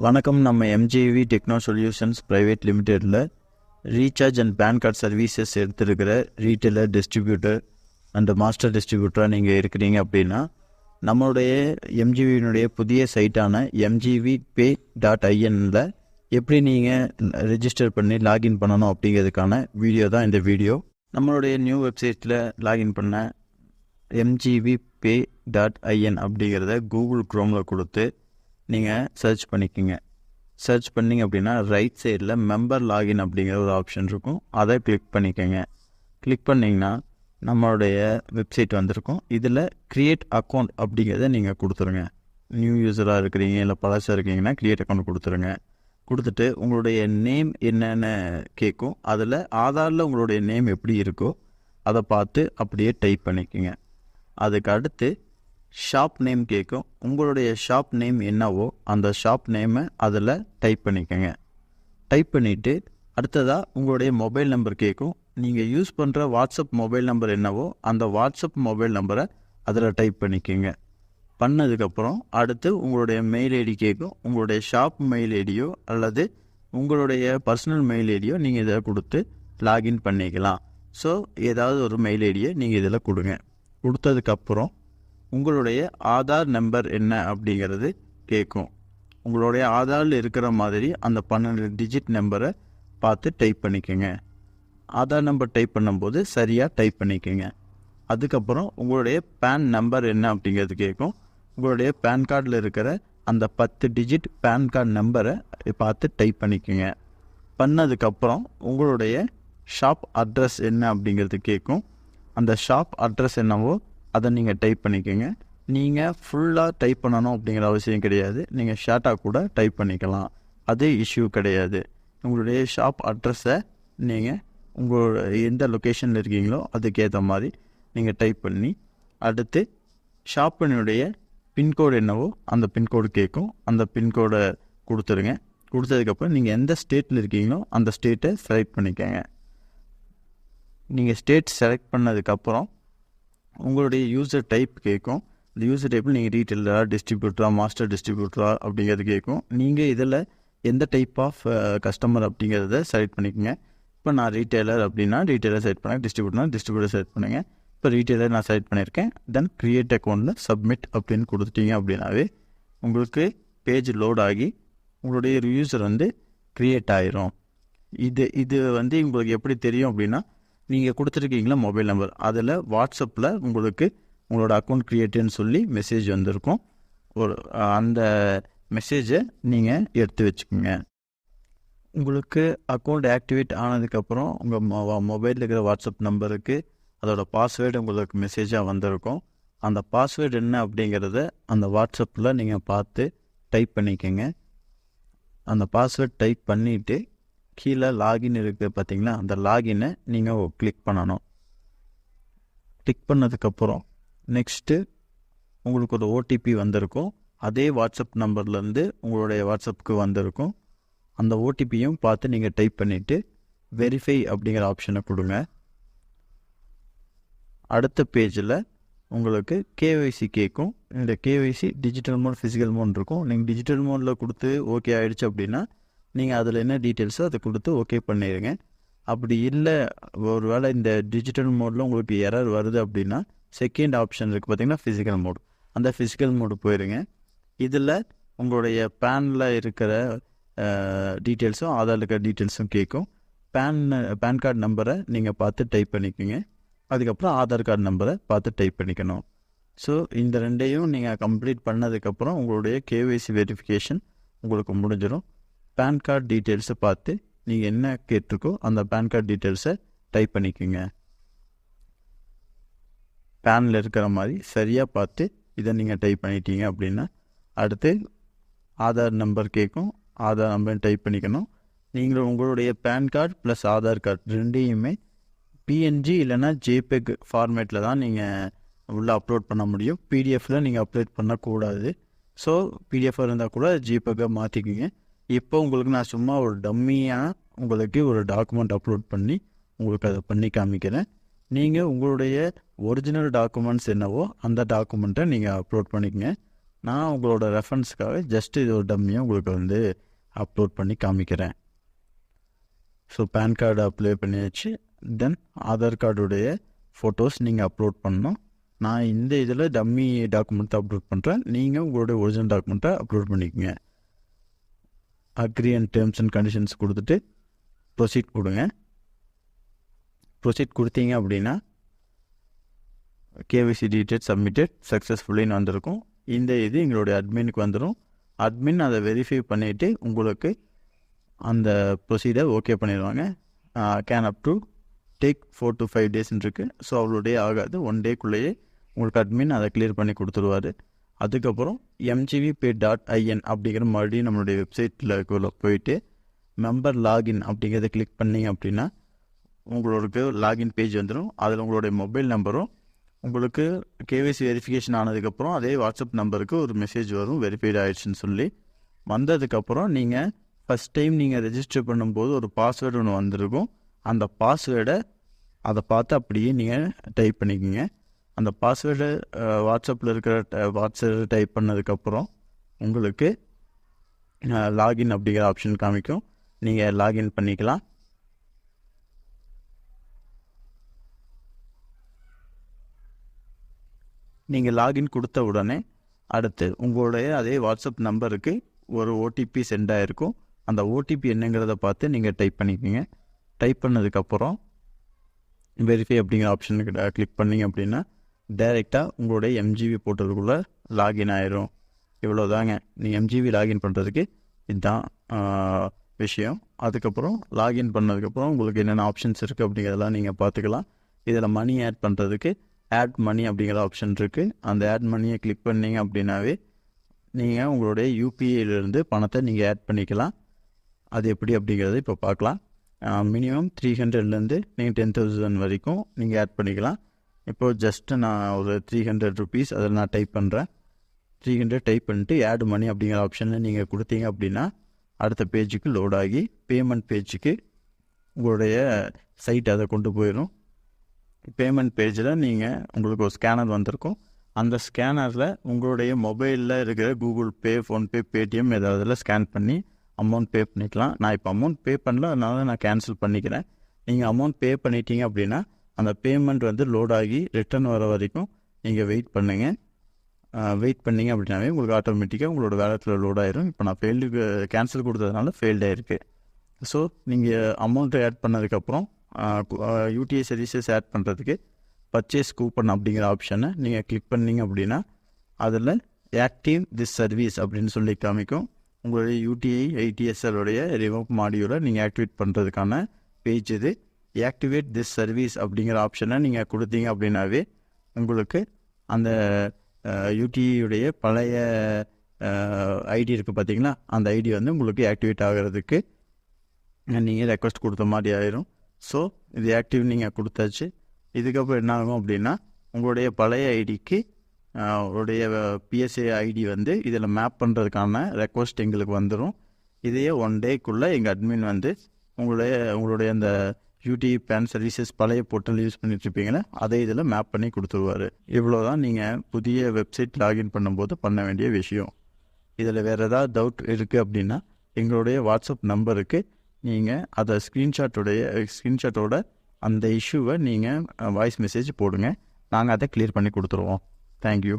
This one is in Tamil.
வணக்கம். நம்ம எம்ஜிவி டெக்னோ சொல்யூஷன்ஸ் ப்ரைவேட் லிமிடெடில் recharge and PAN card services எடுத்துருக்கிற ரீட்டெயிலர், டிஸ்ட்ரிபியூட்டர் அண்ட் மாஸ்டர் டிஸ்ட்ரிபியூட்டராக நீங்கள் இருக்கிறீங்க அப்படின்னா நம்மளுடைய எம்ஜிவியினுடைய புதிய சைட்டான mgvpay.inல எப்படி நீங்கள் ரெஜிஸ்டர் பண்ணி லாகின் பண்ணணும் அப்படிங்கிறதுக்கான வீடியோ தான் இந்த வீடியோ. நம்மளுடைய நியூ வெப்சைட்டில் லாகின் பண்ண mgvpay.in அப்படிங்கிறத கூகுள் க்ரோமில் கொடுத்து நீங்கள் சர்ச் பண்ணிக்கோங்க. சர்ச் பண்ணிங்க அப்படின்னா ரைட் சைடில் மெம்பர் லாகின் அப்படிங்கிற ஒரு ஆப்ஷன் இருக்கும். அதை கிளிக் பண்ணிக்கோங்க. கிளிக் பண்ணிங்கன்னா நம்மளுடைய வெப்சைட் வந்திருக்கும். இதில் க்ரியேட் அக்கௌண்ட் அப்படிங்கிறத நீங்கள் கொடுத்துருங்க. நியூ யூஸராக இருக்கிறீங்க இல்லை பழசாக இருக்கீங்கன்னா க்ரியேட் அக்கௌண்ட் கொடுத்துருங்க. கொடுத்துட்டு உங்களுடைய நேம் என்னென்ன கேட்கும். அதில் ஆதாரில் உங்களுடைய நேம் எப்படி இருக்கோ அதை பார்த்து அப்படியே டைப் பண்ணிக்கோங்க. அதுக்கு அடுத்து ஷாப் நேம் கேட்கும். உங்களுடைய ஷாப் நேம் என்னவோ அந்த ஷாப் நேமை அதில் டைப் பண்ணிக்கோங்க. டைப் பண்ணிவிட்டு அடுத்ததாக உங்களுடைய மொபைல் நம்பர் கேட்கும். நீங்கள் யூஸ் பண்ணுற வாட்ஸ்அப் மொபைல் நம்பர் என்னவோ அந்த வாட்ஸ்அப் மொபைல் நம்பரை அதில் டைப் பண்ணிக்கோங்க. பண்ணதுக்கப்புறம் அடுத்து உங்களுடைய மெயில் ஐடி கேட்கும். உங்களுடைய ஷாப் மெயில் ஐடியோ அல்லது உங்களுடைய பர்சனல் மெயில் ஐடியோ நீங்கள் இதில் கொடுத்து லாகின் பண்ணிக்கலாம். ஸோ ஏதாவது ஒரு மெயில் ஐடியை நீங்கள் இதில் கொடுங்க. கொடுத்ததுக்கப்புறம் உங்களுடைய ஆதார் நம்பர் என்ன அப்படிங்கிறது கேட்கும். உங்களுடைய ஆதாரில் இருக்கிற மாதிரி அந்த 12 டிஜிட் நம்பரை பார்த்து டைப் பண்ணிக்கோங்க. ஆதார் நம்பர் டைப் பண்ணும்போது சரியாக டைப் பண்ணிக்கோங்க. அதுக்கப்புறம் உங்களுடைய பேன் நம்பர் என்ன அப்படிங்கிறது கேட்கும். உங்களுடைய பேன் கார்டில் இருக்கிற அந்த 10 டிஜிட் பேன் கார்டு நம்பரை பார்த்து டைப் பண்ணிக்கோங்க. பண்ணதுக்கப்புறம் உங்களுடைய ஷாப் அட்ரஸ் என்ன அப்படிங்கிறது கேட்கும். அந்த ஷாப் அட்ரஸ் என்னவோ அதை நீங்கள் டைப் பண்ணிக்கோங்க. நீங்கள் ஃபுல்லாக டைப் பண்ணணும் அப்படிங்கிற அவசியம் கிடையாது. நீங்கள் ஷார்ட்டாக கூட டைப் பண்ணிக்கலாம். அது இஷ்யூ கிடையாது. உங்களுடைய ஷாப் அட்ரஸை நீங்கள் உங்களோட எந்த லொக்கேஷனில் இருக்கீங்களோ அதுக்கேற்ற மாதிரி நீங்கள் டைப் பண்ணி அடுத்து ஷாப்பினுடைய பின்கோடு என்னவோ அந்த பின்கோடு கேட்கும். அந்த பின்கோடை கொடுத்துருங்க. கொடுத்ததுக்கப்புறம் நீங்கள் எந்த ஸ்டேட்டில் இருக்கீங்களோ அந்த ஸ்டேட்டை செலக்ட் பண்ணிக்கோங்க. நீங்கள் ஸ்டேட் செலக்ட் பண்ணதுக்கப்புறம் உங்களுடைய யூசர் டைப் கேட்கும். இந்த யூசர் டைப்பில் நீங்கள் ரீட்டெயிலராக, டிஸ்ட்ரிபியூட்டராக, மாஸ்டர் டிஸ்ட்ரிபியூட்டராக அப்படிங்கிறது கேட்கும். நீங்கள் இதில் எந்த டைப் ஆஃப் கஸ்டமர் அப்படிங்கிறத செலக்ட் பண்ணிக்கோங்க. இப்போ நான் ரீட்டெயிலர் அப்படின்னா ரீட்டெயிலர் செலக்ட் பண்ணுங்கள். டிஸ்ட்ரிபியூட்டர் செலக்ட் பண்ணுங்கள். இப்போ ரீட்டெயிலர் நான் செலக்ட் பண்ணியிருக்கேன். தென் க்ரியேட் அக்கௌண்ட்டில் சப்மிட் அப்படின்னு கொடுத்துட்டீங்க அப்படின்னாவே உங்களுக்கு பேஜ் லோட் ஆகி உங்களுடைய யூசர் க்ரியேட் ஆயிரும். இது உங்களுக்கு எப்படி தெரியும் அப்படின்னா நீங்கள் கொடுத்துருக்கீங்களா மொபைல் நம்பர், அதில் வாட்ஸ்அப்பில் உங்களுக்கு உங்களோட அக்கௌண்ட் க்ரியேட்டுன்னு சொல்லி மெசேஜ் வந்திருக்கும். அந்த மெசேஜை நீங்கள் எடுத்து வச்சுக்கோங்க. உங்களுக்கு அக்கௌண்ட் ஆக்டிவேட் ஆனதுக்கப்புறம் உங்கள் மொபைலில் இருக்கிற வாட்ஸ்அப் நம்பருக்கு அதோடய பாஸ்வேர்டு உங்களுக்கு மெசேஜாக வந்திருக்கும். அந்த பாஸ்வேர்டு என்ன அப்படிங்கிறத அந்த வாட்ஸ்அப்பில் நீங்கள் பார்த்து டைப் பண்ணிக்கோங்க. அந்த பாஸ்வேர்ட் டைப் பண்ணிவிட்டு கீழே லாகின் இருக்குது பார்த்தீங்களா, அந்த லாகினை நீங்கள் கிளிக் பண்ணணும். கிளிக் பண்ணதுக்கப்புறம் நெக்ஸ்ட்டு உங்களுக்கு ஒரு ஓடிபி வந்திருக்கும். அதே வாட்ஸ்அப் நம்பர்லேருந்து உங்களுடைய வாட்ஸ்அப்புக்கு வந்திருக்கும். அந்த ஓடிபியும் பார்த்து நீங்கள் டைப் பண்ணிவிட்டு வெரிஃபை அப்படிங்கிற ஆப்ஷனை கொடுங்க. அடுத்த பேஜில் உங்களுக்கு கேஒய்சி கேட்கும். இந்த KYC digital mode, physical mode இருக்கும். நீங்கள் டிஜிட்டல் மோடில் கொடுத்து ஓகே ஆகிடுச்சு அப்படின்னா நீங்கள் அதில் என்ன டீட்டெயில்ஸோ அதை கொடுத்து ஓகே பண்ணிடுங்க. அப்படி இல்லை, ஒரு வேளை இந்த டிஜிட்டல் மோடில் உங்களுக்கு எரர் வருது அப்படின்னா செகண்ட் ஆப்ஷன் இருக்குது பார்த்தீங்கன்னா ஃபிசிக்கல் மோடு. அந்த ஃபிசிக்கல் மோடு போயிடுங்க. இதில் உங்களுடைய பேனில் இருக்கிற டீட்டெயில்ஸும் ஆதாரில் இருக்கிற டீட்டெயில்ஸும் கேட்கும். பேன் கார்டு நம்பரை நீங்கள் பார்த்து டைப் பண்ணிக்கோங்க. அதுக்கப்புறம் ஆதார் கார்டு நம்பரை பார்த்து டைப் பண்ணிக்கணும். ஸோ இந்த ரெண்டையும் நீங்கள் கம்ப்ளீட் பண்ணதுக்கப்புறம் உங்களுடைய கேஒய்சி வெரிஃபிகேஷன் உங்களுக்கு முடிஞ்சிடும். பேன் கார்டு டீட்டெயில்ஸை பார்த்து நீங்கள் என்ன கேட்டிருக்கோ அந்த பேன் கார்டு டீட்டெயில்ஸை டைப் பண்ணிக்கோங்க. பேனில் இருக்கிற மாதிரி சரியாக பார்த்து இதை நீங்கள் டைப் பண்ணிட்டீங்க அப்படின்னா அடுத்து ஆதார் நம்பர் கேட்கும். ஆதார் நம்பர் டைப் பண்ணிக்கணும். நீங்கள் உங்களுடைய PAN card plus Aadhaar card ரெண்டையுமே பிஎன்ஜி இல்லைன்னா ஜேபெக் ஃபார்மேட்டில் தான் நீங்கள் உள்ளே அப்லோட் பண்ண முடியும். பிடிஎஃப்பில் நீங்கள் அப்லோட் பண்ணக்கூடாது. ஸோ பிடிஎஃபாக இருந்தால் கூட ஜேபெக்கை மாற்றிக்கிங்க. இப்போ உங்களுக்கு நான் சும்மா ஒரு டம்மியாக உங்களுக்கு ஒரு டாக்குமெண்ட் அப்லோட் பண்ணி உங்களுக்கு அதை பண்ணி காமிக்கிறேன். நீங்கள் உங்களுடைய ஒரிஜினல் டாக்குமெண்ட்ஸ் என்னவோ அந்த டாக்குமெண்ட்டை நீங்கள் அப்லோட் பண்ணிக்கங்க. நான் உங்களோட ரெஃபரன்ஸுக்காக ஜஸ்ட் இது ஒரு டம்மியாக உங்களுக்கு வந்து அப்லோட் பண்ணி காமிக்கிறேன். ஸோ பேன் கார்டு அப்ளை பண்ணியாச்சு. தென் ஆதார் கார்டுடைய ஃபோட்டோஸ் நீங்கள் அப்லோட் பண்ணணும். நான் இந்த இதில் டம்மி டாக்குமெண்ட்டை அப்லோட் பண்ணுறேன். நீங்கள் உங்களுடைய ஒரிஜினல் டாக்குமெண்ட்டை அப்லோட் பண்ணிக்கோங்க. Agree and terms and conditions கொடுத்துட்டு ப்ரொசீட் கொடுங்க. ப்ரொசீட் கொடுத்தீங்க அப்படின்னா கேவிசி டீட்டெயில்ஸ் சப்மிட்டட் சக்ஸஸ்ஃபுல்லின்னு வந்திருக்கும். இந்த இது எங்களுடைய அட்மினுக்கு வந்துடும். அட்மின் அதை வெரிஃபை பண்ணிவிட்டு உங்களுக்கு அந்த ப்ரொசீடர் ஓகே பண்ணிடுவாங்க. Can up to take 4 to 5 டேஸ்ன்னு இருக்குது. ஸோ அவ்வளோ டே ஆகாது, 1 டேக்குள்ளேயே உங்களுக்கு அட்மின் அதை கிளியர் பண்ணி கொடுத்துருவார். அதுக்கப்புறம் mgvpay.in அப்படிங்கிற மறுபடியும் நம்மளுடைய வெப்சைட்டில் போயிட்டு மெம்பர் லாகின் அப்படிங்கிறத கிளிக் பண்ணிங்க அப்படின்னா உங்களுக்கு லாகின் பேஜ் வந்துடும். அதில் உங்களுடைய மொபைல் நம்பரும் உங்களுக்கு கேவிசி வெரிஃபிகேஷன் ஆனதுக்கப்புறம் அதே வாட்ஸ்அப் நம்பருக்கு ஒரு மெசேஜ் வரும், வெரிஃபைட் ஆகிடுச்சுன்னு சொல்லி. வந்ததுக்கப்புறம் நீங்கள் ஃபஸ்ட் டைம் நீங்கள் ரெஜிஸ்டர் பண்ணும்போது ஒரு பாஸ்வேர்டு ஒன்று வந்திருக்கும். அந்த பாஸ்வேர்டை அதை பார்த்து அப்படியே நீங்கள் டைப் பண்ணிக்கோங்க. அந்த பாஸ்வேர்டு வாட்ஸ்அப்பில் இருக்கிற வாட்ஸ்அப் டைப் பண்ணதுக்கப்புறம் உங்களுக்கு லாகின் அப்படிங்கிற ஆப்ஷன் காமிக்கும். நீங்கள் லாகின் பண்ணிக்கலாம். நீங்கள் லாகின் கொடுத்த உடனே அடுத்து உங்களுடைய அதே வாட்ஸ்அப் நம்பருக்கு ஒரு ஓடிபி சென்ட் ஆகிருக்கும். அந்த ஓடிபி என்னங்கிறத பார்த்து நீங்கள் டைப் பண்ணிக்கோங்க. டைப் பண்ணதுக்கப்புறம் வெரிஃபை அப்படிங்கிற ஆப்ஷனுக்கு கிளிக் பண்ணிங்க அப்படின்னா டைரெக்டாக உங்களுடைய எம்ஜிவி போர்ட்டலுக்குள்ளே லாகின் ஆயிரும். இவ்வளோ தாங்க. நீங்கள் எம்ஜிவி லாகின் பண்ணுறதுக்கு இதுதான் விஷயம். அதுக்கப்புறம் லாகின் பண்ணதுக்கப்புறம் உங்களுக்கு என்னென்ன ஆப்ஷன்ஸ் இருக்குது அப்படிங்கிறதெல்லாம் நீங்கள் பார்த்துக்கலாம். இதில் மணி ஆட் பண்ணுறதுக்கு ஆட் மணி அப்படிங்கிற ஆப்ஷன் இருக்குது. அந்த ஆட் மணியை கிளிக் பண்ணிங்க அப்படின்னாவே நீங்கள் உங்களுடைய யூபிஐலேருந்து பணத்தை நீங்கள் ஆட் பண்ணிக்கலாம். அது எப்படி அப்படிங்கிறது இப்போ பார்க்கலாம். மினிமம் 300லேருந்து நீங்கள் 10,000 வரைக்கும் நீங்கள் ஆட் பண்ணிக்கலாம். இப்போது ஜஸ்ட்டு நான் ஒரு 300 rupees அதில் நான் டைப் பண்ணுறேன். 300 டைப் பண்ணிட்டு ஆட் மணி அப்படிங்கிற ஆப்ஷனை நீங்கள் கொடுத்தீங்க அப்படின்னா அடுத்த பேஜுக்கு லோட் ஆகி பேமெண்ட் பேஜுக்கு உங்களுடைய சைட் அதை கொண்டு போயிடும். பேமெண்ட் பேஜில் நீங்கள் உங்களுக்கு ஒரு ஸ்கேனர் வந்திருக்கும். அந்த ஸ்கேனரில் உங்களுடைய மொபைலில் இருக்கிற கூகுள் பே, ஃபோன்பே, பேடிஎம் ஏதாவதுல ஸ்கேன் பண்ணி அமௌண்ட் பே பண்ணிக்கலாம். நான் இப்போ அமௌண்ட் பே பண்ணல, அதனால நான் கேன்சல் பண்ணிக்கிறேன். நீங்கள் அமௌண்ட் பே பண்ணிட்டீங்க அப்படின்னா அந்த பேமெண்ட் வந்து லோட் ஆகி ரிட்டர்ன் வர வரைக்கும் நீங்கள் வெயிட் பண்ணுங்கள். வெயிட் பண்ணிங்க அப்படின்னாவே உங்களுக்கு ஆட்டோமேட்டிக்காக உங்களோட வேலெட்டில் லோட் ஆயிரும். இப்போ நான் கேன்சல் கொடுத்ததுனால ஃபெயில்ட் ஆகிருக்கு. ஸோ நீங்கள் அமௌண்ட்டை ஆட் பண்ணதுக்கப்புறம் யூடிஐ சர்வீசஸ் ஆட் பண்ணுறதுக்கு பர்ச்சேஸ் கூப்பன் அப்படிங்கிற ஆப்ஷனை நீங்கள் கிளிக் பண்ணிங்க அப்படின்னா அதில் ஆக்டிவ் திஸ் சர்வீஸ் அப்படின்னு சொல்லி காமிக்கும். உங்களுடைய யூடிஐ ஐடிஎஸ்எல்லுடைய ரிவோக் மாடியூலை நீங்கள் ஆக்டிவேட் பண்ணுறதுக்கான பேஜ் இது. ஆக்டிவேட் திஸ் சர்வீஸ் அப்படிங்கிற ஆப்ஷனை நீங்கள் கொடுத்தீங்க அப்படின்னாவே உங்களுக்கு அந்த யூடிஐயுடைய பழைய ஐடி இருக்குது பார்த்தீங்களா, அந்த ஐடி வந்து உங்களுக்கு ஆக்டிவேட் ஆகிறதுக்கு நீங்கள் ரெக்வஸ்ட் கொடுத்த மாதிரி ஆயிரும். ஸோ இது ஆக்டிவ் நீங்கள் கொடுத்தாச்சு. இதுக்கப்புறம் என்ன ஆகும் அப்படின்னா உங்களுடைய பழைய ஐடிக்கு உங்களுடைய பிஎஸ்ஏ ஐடி வந்து இதில் மேப் பண்ணுறதுக்கான ரெக்வஸ்ட் எங்களுக்கு வந்துடும். இதையே 1 டேக்குள்ளே எங்கள் அட்மின் வந்து உங்களுடைய அந்த யூடிஐ பேன் சர்வீசஸ் பழைய போர்ட்டல் யூஸ் பண்ணிட்டுருப்பீங்களே அதை இதில் மேப் பண்ணி கொடுத்துருவார். இவ்வளோ தான் நீங்கள் புதிய வெப்சைட் லாகின் பண்ணும்போது பண்ண வேண்டிய விஷயம். இதில் வேறு ஏதாவது டவுட் இருக்குது அப்படின்னா எங்களுடைய வாட்ஸ்அப் நம்பருக்கு நீங்கள் அதை ஸ்க்ரீன்ஷாட்டோட அந்த இஷ்யூவை நீங்கள் வாய்ஸ் மெசேஜ் போடுங்க. நாங்கள் அதை கிளியர் பண்ணி கொடுத்துருவோம். தேங்க்யூ.